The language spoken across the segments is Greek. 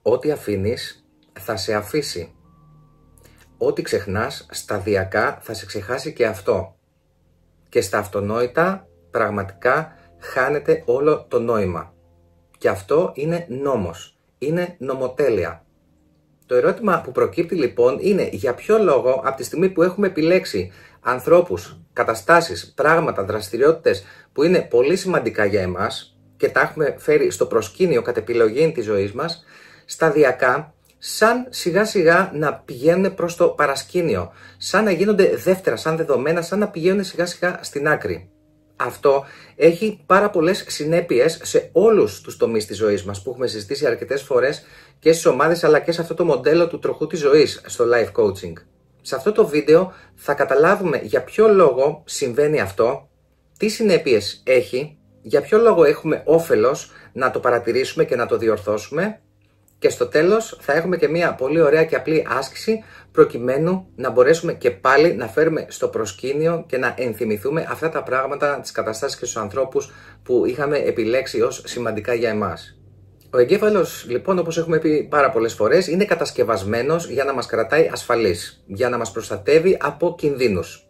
Ό,τι αφήνεις θα σε αφήσει. Ό,τι ξεχνάς σταδιακά θα σε ξεχάσει και αυτό. Και στα αυτονόητα πραγματικά χάνεται όλο το νόημα. Και αυτό είναι νόμος. Είναι νομοτέλεια. Το ερώτημα που προκύπτει λοιπόν είναι για ποιο λόγο από τη στιγμή που έχουμε επιλέξει ανθρώπους, καταστάσεις, πράγματα, δραστηριότητες που είναι πολύ σημαντικά για εμάς και τα έχουμε φέρει στο προσκήνιο κατ' επιλογή της ζωής μας, σταδιακά, σαν σιγά σιγά να πηγαίνουν προς το παρασκήνιο, σαν να γίνονται δεύτερα, σαν δεδομένα, σαν να πηγαίνουν σιγά σιγά στην άκρη. Αυτό έχει πάρα πολλές συνέπειες σε όλους τους τομείς της ζωής μας που έχουμε συζητήσει αρκετές φορές και στις ομάδες αλλά και σε αυτό το μοντέλο του τροχού της ζωής στο life coaching. Σε αυτό το βίντεο θα καταλάβουμε για ποιο λόγο συμβαίνει αυτό, τι συνέπειες έχει, για ποιο λόγο έχουμε όφελος να το παρατηρήσουμε και να το διορθώσουμε και στο τέλος θα έχουμε και μια πολύ ωραία και απλή άσκηση προκειμένου να μπορέσουμε και πάλι να φέρουμε στο προσκήνιο και να ενθυμηθούμε αυτά τα πράγματα, τις καταστάσεις και τους ανθρώπους που είχαμε επιλέξει ως σημαντικά για εμάς. Ο εγκέφαλος, λοιπόν, όπως έχουμε πει πάρα πολλές φορές, είναι κατασκευασμένος για να μας κρατάει ασφαλείς, για να μας προστατεύει από κινδύνους.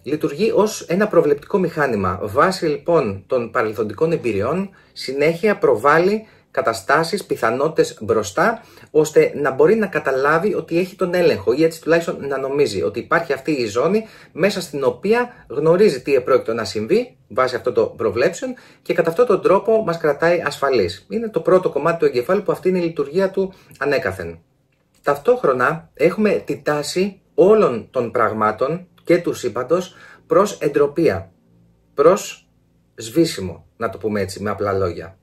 Λειτουργεί ως ένα προβλεπτικό μηχάνημα. Βάσει λοιπόν των παρελθοντικών εμπειριών, συνέχεια προβάλλει καταστάσεις, πιθανότητες μπροστά, ώστε να μπορεί να καταλάβει ότι έχει τον έλεγχο ή έτσι τουλάχιστον να νομίζει ότι υπάρχει αυτή η ζώνη μέσα στην οποία γνωρίζει τι επρόκειτο να συμβεί βάσει αυτό το προβλέψεων και κατά αυτόν τον τρόπο μας κρατάει ασφαλείς. Είναι το πρώτο κομμάτι του εγκεφάλου που αυτή είναι η λειτουργία του ανέκαθεν. Ταυτόχρονα έχουμε τη τάση όλων των πραγμάτων και του σύμπαντος προς εντροπία, προς σβήσιμο, να το πούμε έτσι με απλά λόγια.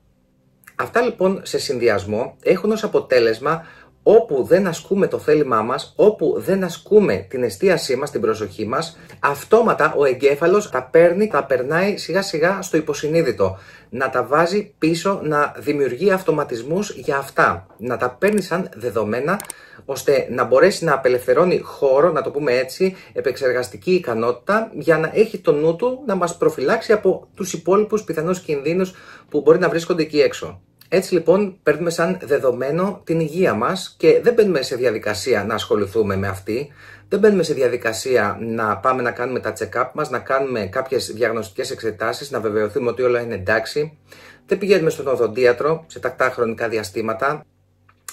Αυτά λοιπόν σε συνδυασμό έχουν ως αποτέλεσμα όπου δεν ασκούμε το θέλημά μας, όπου δεν ασκούμε την εστίασή μας, την προσοχή μας, αυτόματα ο εγκέφαλος τα περνάει σιγά σιγά στο υποσυνείδητο, να τα βάζει πίσω, να δημιουργεί αυτοματισμούς για αυτά, να τα παίρνει σαν δεδομένα, ώστε να μπορέσει να απελευθερώνει χώρο, να το πούμε έτσι, επεξεργαστική ικανότητα, για να έχει το νου του να μας προφυλάξει από τους υπόλοιπους πιθανούς κινδύνους που μπορεί να βρίσκονται εκεί έξω. Έτσι λοιπόν παίρνουμε σαν δεδομένο την υγεία μας και δεν μπαίνουμε σε διαδικασία να ασχοληθούμε με αυτή, δεν μπαίνουμε σε διαδικασία να πάμε να κάνουμε τα check-up μας, να κάνουμε κάποιες διαγνωστικές εξετάσεις, να βεβαιωθούμε ότι όλα είναι εντάξει, δεν πηγαίνουμε στον οδοντίατρο σε τακτά χρονικά διαστήματα,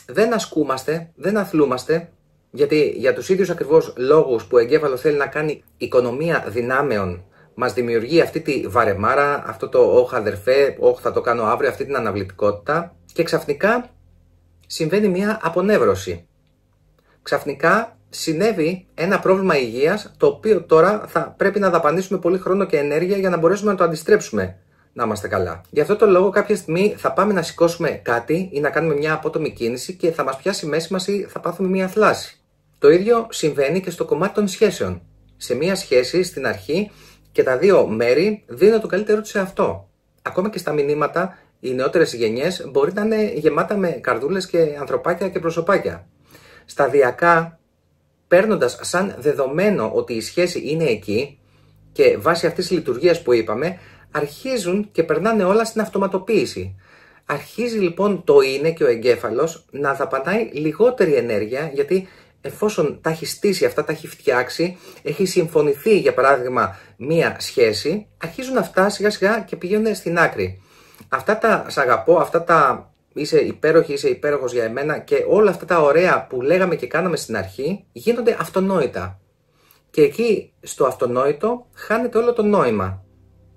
δεν ασκούμαστε, δεν αθλούμαστε, γιατί για τους ίδιους ακριβώς λόγους που ο εγκέφαλος θέλει να κάνει οικονομία δυνάμεων, μας δημιουργεί αυτή τη βαρεμάρα, αυτό το «όχ αδερφέ, όχ θα το κάνω αύριο», αυτή την αναβλητικότητα και ξαφνικά συμβαίνει μια απονεύρωση. Ξαφνικά συνέβη ένα πρόβλημα υγείας, το οποίο τώρα θα πρέπει να δαπανίσουμε πολύ χρόνο και ενέργεια για να μπορέσουμε να το αντιστρέψουμε, να είμαστε καλά. Γι' αυτό το λόγο κάποια στιγμή θα πάμε να σηκώσουμε κάτι ή να κάνουμε μια απότομη κίνηση και θα μας πιάσει η μέση μας ή θα πάθουμε μια θλάση. Το ίδιο συμβαίνει και στο κομμάτι των σχέσεων. Σε μια σχέση στην αρχή και τα δύο μέρη δίνουν το καλύτερο τους σε αυτό. Ακόμα και στα μηνύματα, οι νεότερες γενιές μπορεί να είναι γεμάτα με καρδούλες και ανθρωπάκια και προσωπάκια. Σταδιακά, παίρνοντας σαν δεδομένο ότι η σχέση είναι εκεί και βάσει αυτής της λειτουργίας που είπαμε, αρχίζουν και περνάνε όλα στην αυτοματοποίηση. Αρχίζει λοιπόν το είναι και ο εγκέφαλος να δαπανάει λιγότερη ενέργεια, γιατί εφόσον τα έχει στήσει αυτά, τα έχει φτιάξει, έχει συμφωνηθεί για παράδειγμα μία σχέση, αρχίζουν αυτά σιγά σιγά και πηγαίνουν στην άκρη. Αυτά τα «σ' αγαπώ», αυτά τα «είσαι υπέροχη», «είσαι υπέροχος για εμένα» και όλα αυτά τα ωραία που λέγαμε και κάναμε στην αρχή γίνονται αυτονόητα. Και εκεί στο αυτονόητο χάνεται όλο το νόημα.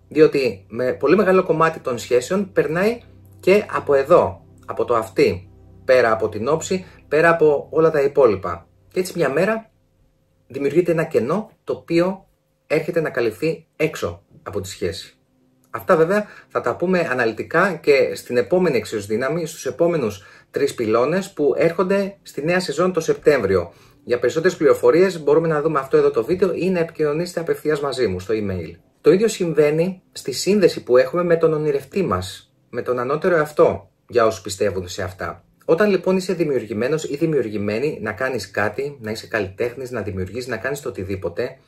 Διότι με πολύ μεγάλο κομμάτι των σχέσεων περνάει και από εδώ, από το αυτή, πέρα από την όψη, πέρα από όλα τα υπόλοιπα. Και έτσι μια μέρα δημιουργείται ένα κενό το οποίο έρχεται να καλυφθεί έξω από τη σχέση. Αυτά βέβαια θα τα πούμε αναλυτικά και στην επόμενη εξουσδύναμη, στους επόμενους 3 πυλώνες που έρχονται στη νέα σεζόν το Σεπτέμβριο. Για περισσότερες πληροφορίες μπορούμε να δούμε αυτό εδώ το βίντεο ή να επικοινωνήσετε απευθείας μαζί μου στο email. Το ίδιο συμβαίνει στη σύνδεση που έχουμε με τον ονειρευτή μας, με τον ανώτερο εαυτό, για όσους πιστεύουν σε αυτά. Όταν λοιπόν είσαι δημιουργημένος ή δημιουργημένη να κάνεις κάτι, να είσαι καλλιτέχνης, να δημιουργείς, να κάνεις το οτιδήποτε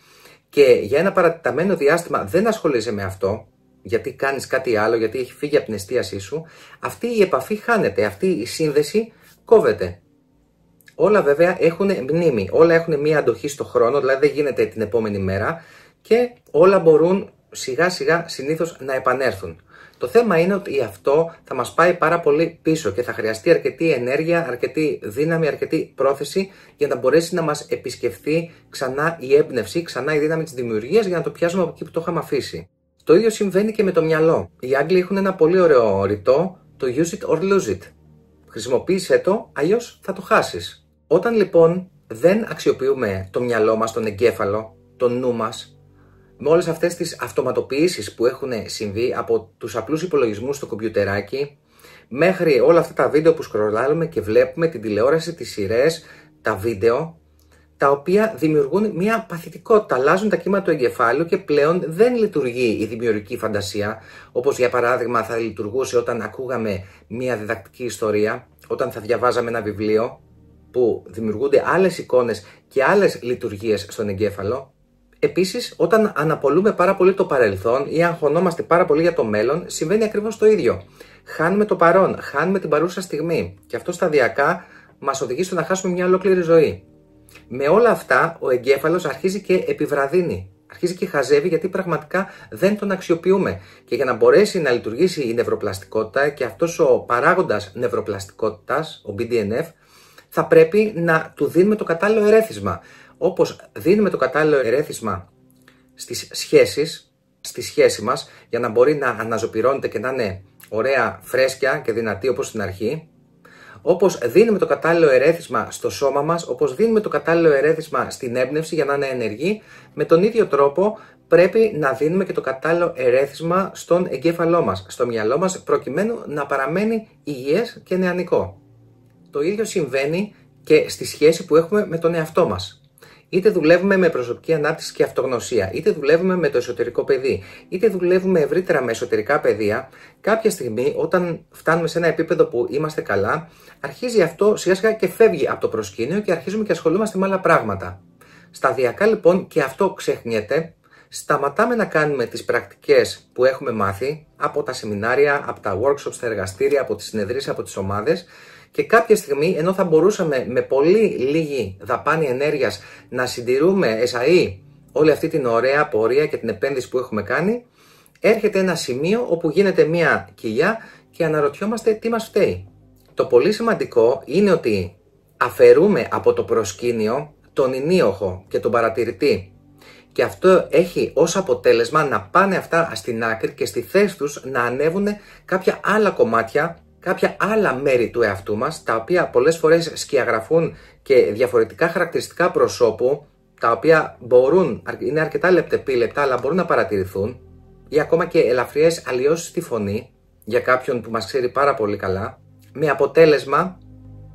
και για ένα παρατεταμένο διάστημα δεν ασχολείσαι με αυτό, γιατί κάνεις κάτι άλλο, γιατί έχει φύγει από την εστίασή σου, αυτή η επαφή χάνεται, αυτή η σύνδεση κόβεται. Όλα βέβαια έχουν μνήμη, όλα έχουν μία αντοχή στο χρόνο, δηλαδή δεν γίνεται την επόμενη μέρα και όλα μπορούν σιγά σιγά συνήθως να επανέλθουν. Το θέμα είναι ότι αυτό θα μας πάει πάρα πολύ πίσω και θα χρειαστεί αρκετή ενέργεια, αρκετή δύναμη, αρκετή πρόθεση για να μπορέσει να μας επισκεφθεί ξανά η έμπνευση, ξανά η δύναμη της δημιουργίας για να το πιάσουμε από εκεί που το είχαμε αφήσει. Το ίδιο συμβαίνει και με το μυαλό. Οι Άγγλοι έχουν ένα πολύ ωραίο ρητό, το use it or lose it. Χρησιμοποίησέ το, αλλιώς θα το χάσεις. Όταν λοιπόν δεν αξιοποιούμε το μυαλό μας, τον εγκέφαλο, το νου μας, με όλες αυτές τις αυτοματοποιήσεις που έχουν συμβεί από τους απλούς υπολογισμούς στο κομπιουτεράκι μέχρι όλα αυτά τα βίντεο που σκρολάρουμε και βλέπουμε, την τηλεόραση, τις σειρές, τα βίντεο, τα οποία δημιουργούν μια παθητικότητα, αλλάζουν τα κύματα του εγκεφάλου και πλέον δεν λειτουργεί η δημιουργική φαντασία, όπως για παράδειγμα θα λειτουργούσε όταν ακούγαμε μια διδακτική ιστορία, όταν θα διαβάζαμε ένα βιβλίο που δημιουργούνται άλλες εικόνες και άλλες λειτουργίες στον εγκέφαλο. Επίσης, όταν αναπολούμε πάρα πολύ το παρελθόν ή αγχωνόμαστε πάρα πολύ για το μέλλον, συμβαίνει ακριβώς το ίδιο. Χάνουμε το παρόν, χάνουμε την παρούσα στιγμή και αυτό σταδιακά μας οδηγεί στο να χάσουμε μια ολόκληρη ζωή. Με όλα αυτά, ο εγκέφαλος αρχίζει και επιβραδύνει, αρχίζει και χαζεύει γιατί πραγματικά δεν τον αξιοποιούμε. Και για να μπορέσει να λειτουργήσει η νευροπλαστικότητα και αυτός ο παράγοντας νευροπλαστικότητας, ο BDNF, θα πρέπει να του δίνουμε το κατάλληλο ερέθισμα. Όπως δίνουμε το κατάλληλο ερέθισμα στις σχέσεις, στη σχέση μας, για να μπορεί να αναζωπυρώνεται και να είναι ωραία, φρέσκια και δυνατή όπως στην αρχή, όπως δίνουμε το κατάλληλο ερέθισμα στο σώμα μας, όπως δίνουμε το κατάλληλο ερέθισμα στην έμπνευση για να είναι ενεργή, με τον ίδιο τρόπο πρέπει να δίνουμε και το κατάλληλο ερέθισμα στον εγκέφαλό μας, στο μυαλό μας, προκειμένου να παραμένει υγιές και νεανικό. Το ίδιο συμβαίνει και στη σχέση που έχουμε με τον εαυτό μας. Είτε δουλεύουμε με προσωπική ανάπτυξη και αυτογνωσία, είτε δουλεύουμε με το εσωτερικό παιδί, είτε δουλεύουμε ευρύτερα με εσωτερικά παιδεία, κάποια στιγμή όταν φτάνουμε σε ένα επίπεδο που είμαστε καλά, αρχίζει αυτό σιγά σιγά και φεύγει από το προσκήνιο και αρχίζουμε και ασχολούμαστε με άλλα πράγματα. Σταδιακά λοιπόν και αυτό ξεχνιέται, σταματάμε να κάνουμε τις πρακτικές που έχουμε μάθει από τα σεμινάρια, από τα workshops, τα εργαστήρια, από τις συνεδρίες, από τις ομάδες. Και κάποια στιγμή, ενώ θα μπορούσαμε με πολύ λίγη δαπάνη ενέργειας να συντηρούμε εσαΐ όλη αυτή την ωραία πορεία και την επένδυση που έχουμε κάνει, έρχεται ένα σημείο όπου γίνεται μια κοιλιά και αναρωτιόμαστε τι μας φταίει. Το πολύ σημαντικό είναι ότι αφαιρούμε από το προσκήνιο τον ενίοχο και τον παρατηρητή. Και αυτό έχει ως αποτέλεσμα να πάνε αυτά στην άκρη και στη θέση τους να ανέβουν κάποια άλλα κομμάτια, κάποια άλλα μέρη του εαυτού μας, τα οποία πολλές φορές σκιαγραφούν και διαφορετικά χαρακτηριστικά προσώπου, τα οποία είναι αρκετά λεπτεπίλεπτα, αλλά μπορούν να παρατηρηθούν, ή ακόμα και ελαφριές αλλοιώσεις στη φωνή, για κάποιον που μας ξέρει πάρα πολύ καλά, με αποτέλεσμα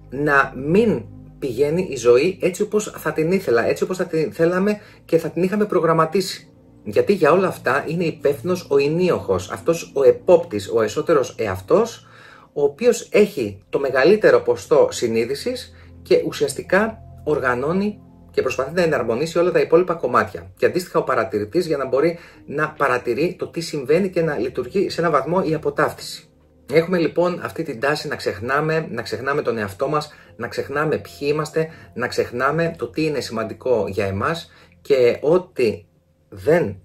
να μην πηγαίνει η ζωή έτσι όπως θα την ήθελα, έτσι όπως θα την θέλαμε και θα την είχαμε προγραμματίσει. Γιατί για όλα αυτά είναι υπεύθυνος ο ενίοχος, αυτός ο επόπτης, ο εσωτερός εαυτός, ο οποίος έχει το μεγαλύτερο ποστό συνείδησης και ουσιαστικά οργανώνει και προσπαθεί να εναρμονίσει όλα τα υπόλοιπα κομμάτια. Και αντίστοιχα ο παρατηρητής για να μπορεί να παρατηρεί το τι συμβαίνει και να λειτουργεί σε έναν βαθμό η αποτάφτιση. Έχουμε λοιπόν αυτή την τάση να ξεχνάμε τον εαυτό μας, να ξεχνάμε ποιοι είμαστε, να ξεχνάμε το τι είναι σημαντικό για εμάς και ό,τι δεν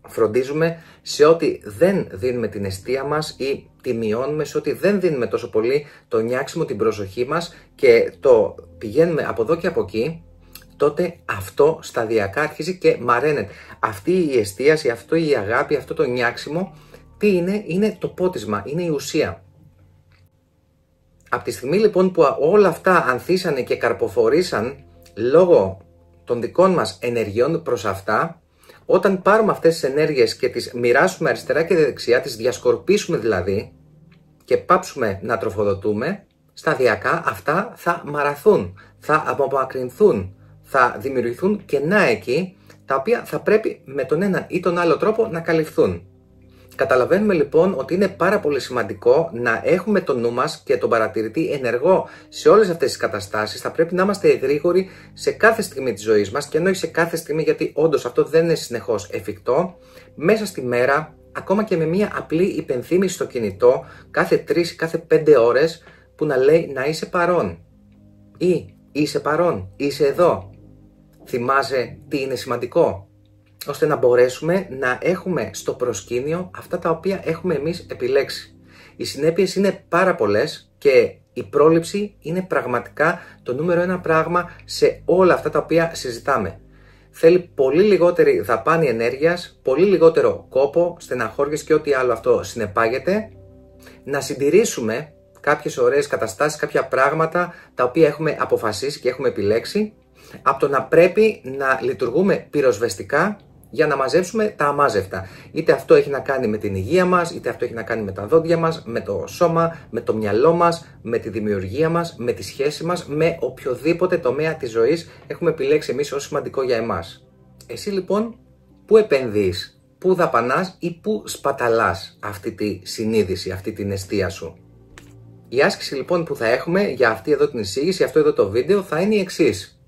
φροντίζουμε, σε ό,τι δεν δίνουμε την εστία μας ή τη μειώνουμε, σε ό,τι δεν δίνουμε τόσο πολύ το νιάξιμο, την προσοχή μας και το πηγαίνουμε από εδώ και από εκεί, τότε αυτό σταδιακά αρχίζει και μαραίνεται. Αυτή η εστίαση, αυτό η αγάπη, αυτό το νιάξιμο, τι είναι το πότισμα, είναι η ουσία. Από τη στιγμή λοιπόν που όλα αυτά ανθίσανε και καρποφορήσαν λόγω των δικών μας ενεργειών προς αυτά, όταν πάρουμε αυτές τις ενέργειες και τις μοιράσουμε αριστερά και δεξιά, τις διασκορπίσουμε δηλαδή και πάψουμε να τροφοδοτούμε, σταδιακά αυτά θα μαραθούν, θα απομακρυνθούν, θα δημιουργηθούν κενά εκεί, τα οποία θα πρέπει με τον ένα ή τον άλλο τρόπο να καλυφθούν. Καταλαβαίνουμε λοιπόν ότι είναι πάρα πολύ σημαντικό να έχουμε το νου μας και τον παρατηρητή ενεργό σε όλες αυτές τις καταστάσεις. Θα πρέπει να είμαστε γρήγοροι σε κάθε στιγμή της ζωής μας και ενώ σε κάθε στιγμή, γιατί όντως αυτό δεν είναι συνεχώς εφικτό, μέσα στη μέρα, ακόμα και με μια απλή υπενθύμηση στο κινητό, κάθε 3 ή κάθε 5 ώρες που να λέει να είσαι παρόν. ή είσαι παρόν, είσαι εδώ, θυμάσαι τι είναι σημαντικό, ώστε να μπορέσουμε να έχουμε στο προσκήνιο αυτά τα οποία έχουμε εμείς επιλέξει. Οι συνέπειες είναι πάρα πολλές και η πρόληψη είναι πραγματικά το νούμερο ένα πράγμα σε όλα αυτά τα οποία συζητάμε. Θέλει πολύ λιγότερη δαπάνη ενέργειας, πολύ λιγότερο κόπο, στεναχώριες και ό,τι άλλο αυτό συνεπάγεται. Να συντηρήσουμε κάποιες ωραίες καταστάσεις, κάποια πράγματα τα οποία έχουμε αποφασίσει και έχουμε επιλέξει, από το να πρέπει να λειτουργούμε πυροσβεστικά για να μαζέψουμε τα αμάζευτα. Είτε αυτό έχει να κάνει με την υγεία μας, είτε αυτό έχει να κάνει με τα δόντια μας, με το σώμα, με το μυαλό μας, με τη δημιουργία μας, με τη σχέση μας, με οποιοδήποτε τομέα της ζωής έχουμε επιλέξει εμείς ως σημαντικό για εμάς. Εσύ λοιπόν, πού επενδύεις, πού δαπανάς ή πού σπαταλάς αυτή τη συνείδηση, αυτή την εστία σου? Η άσκηση λοιπόν που θα έχουμε για αυτή εδώ την εισήγηση, αυτό εδώ το βίντεο, θα είναι η εξής.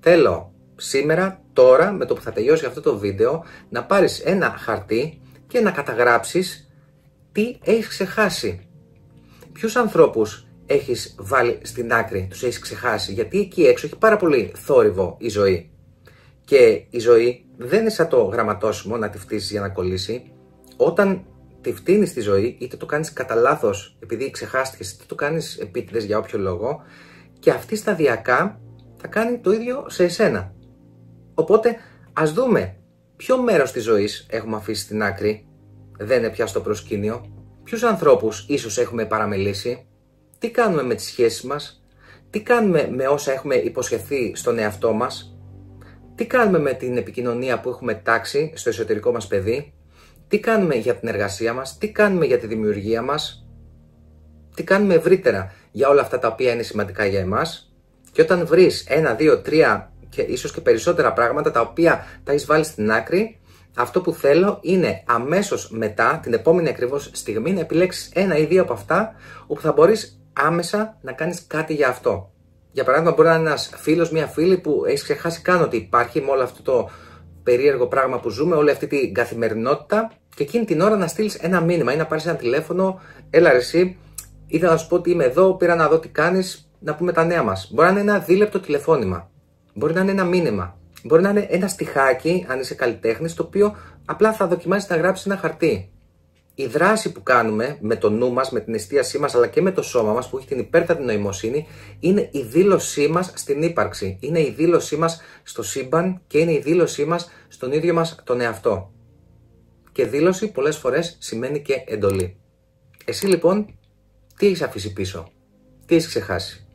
Θέλω σήμερα, τώρα, με το που θα τελειώσει αυτό το βίντεο, να πάρεις ένα χαρτί και να καταγράψεις τι έχεις ξεχάσει. Ποιους ανθρώπους έχεις βάλει στην άκρη, τους έχεις ξεχάσει, γιατί εκεί έξω έχει πάρα πολύ θόρυβο η ζωή. Και η ζωή δεν είναι σαν το γραμματόσημο να τη φτύσεις για να κολλήσει. Όταν τη φτύνεις τη ζωή, είτε το κάνεις κατά λάθος επειδή ξεχάστηκες, είτε το κάνεις επίτηδες για όποιο λόγο, και αυτή σταδιακά θα κάνει το ίδιο σε εσένα. Οπότε ας δούμε ποιο μέρος της ζωής έχουμε αφήσει στην άκρη, δεν είναι πια στο προσκήνιο, ποιους ανθρώπους ίσως έχουμε παραμελήσει, τι κάνουμε με τις σχέσεις μας, τι κάνουμε με όσα έχουμε υποσχεθεί στον εαυτό μας, τι κάνουμε με την επικοινωνία που έχουμε τάξει στο εσωτερικό μας παιδί, τι κάνουμε για την εργασία μας, τι κάνουμε για τη δημιουργία μας, τι κάνουμε ευρύτερα για όλα αυτά τα οποία είναι σημαντικά για εμάς. Και όταν βρεις 1, 2, 3 και ίσως και περισσότερα πράγματα τα οποία τα έχεις βάλει στην άκρη, αυτό που θέλω είναι αμέσως μετά, την επόμενη ακριβώς στιγμή, να επιλέξεις 1 ή 2 από αυτά όπου θα μπορείς άμεσα να κάνεις κάτι για αυτό. Για παράδειγμα, μπορεί να είναι ένας φίλος, μια φίλη που έχεις ξεχάσει καν ότι υπάρχει με όλο αυτό το περίεργο πράγμα που ζούμε, όλη αυτή την καθημερινότητα, και εκείνη την ώρα να στείλεις ένα μήνυμα ή να πάρεις ένα τηλέφωνο. Έλα ρε εσύ, ήθελα να σου πω ότι είμαι εδώ, πήρα να δω τι κάνεις, να πούμε τα νέα μας. Μπορεί να είναι ένα δίλεπτο τηλεφώνημα, μπορεί να είναι ένα μήνυμα, μπορεί να είναι ένα στιχάκι, αν είσαι καλλιτέχνης, το οποίο απλά θα δοκιμάσεις να γράψεις ένα χαρτί. Η δράση που κάνουμε με το νου μας, με την εστίασή μας, αλλά και με το σώμα μας που έχει την υπέρτατη νοημοσύνη, είναι η δήλωσή μας στην ύπαρξη. Είναι η δήλωσή μας στο σύμπαν και είναι η δήλωσή μας στον ίδιο μας τον εαυτό. Και δήλωση πολλές φορές σημαίνει και εντολή. Εσύ λοιπόν, τι έχεις αφήσει πίσω, τι έχεις ξεχάσει?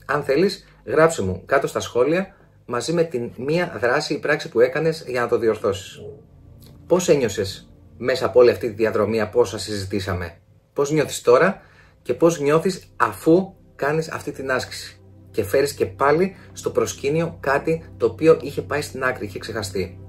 Αν θέλεις, γράψε μου κάτω στα σχόλια μαζί με την μία δράση ή πράξη που έκανες για να το διορθώσεις. Πώς ένιωσες μέσα από όλη αυτή τη διαδρομή, από όσα συζητήσαμε? Πώς νιώθεις τώρα και πώς νιώθεις αφού κάνεις αυτή την άσκηση και φέρεις και πάλι στο προσκήνιο κάτι το οποίο είχε πάει στην άκρη, είχε ξεχαστεί?